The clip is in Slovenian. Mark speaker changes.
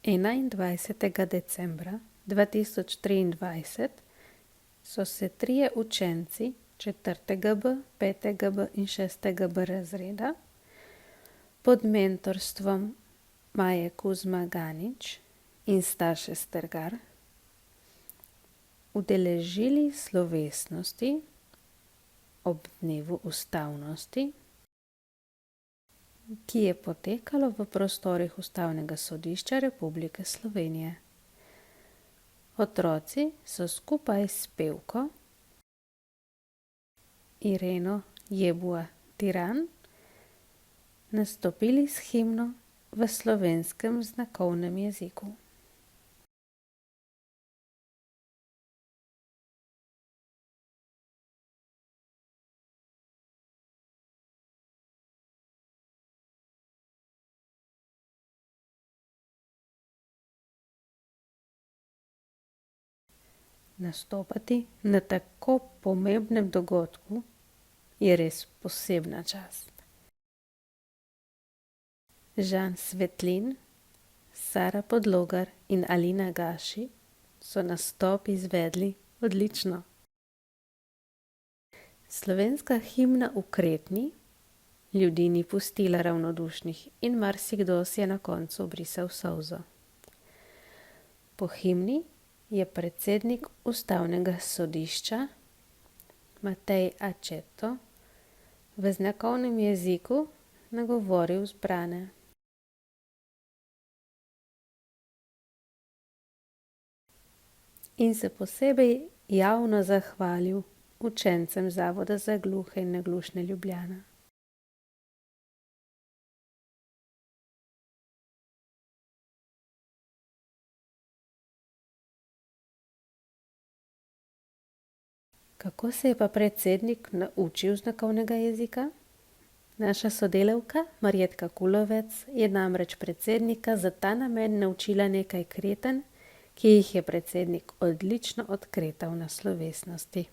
Speaker 1: 21. decembra 2023 so se trije učenci 4. B, 5. B in 6. B razreda pod mentorstvom Maje Kuzma Ganič in Staše Strgar udeležili slovesnosti ob dnevu ustavnosti, ki je potekalo v prostorih Ustavnega sodišča Republike Slovenije. Otroci so skupaj s pevko Ireno Jebua Tiran nastopili s himno v slovenskem znakovnem jeziku. Nastopati na tako pomembnem dogodku je res posebna čast. Žan Svetlin, Sara Podlogar in Alina Gaši so nastop izvedli odlično. Slovenska himna v Kretni ljudi ni pustila ravnodušnih in marsikdo si je na koncu obrisal solzo. Po himni je predsednik Ustavnega sodišča Matej Accetto v znakovnem jeziku nagovoril zbrane. In se posebej javno zahvalil učencem Zavoda za gluhe in naglušne Ljubljana. Kako se je pa predsednik naučil znakovnega jezika? Naša sodelavka Marjetka Kulovec je namreč predsednika za ta namen naučila nekaj kretanj, ki jih je predsednik odlično odkretal na slovesnosti.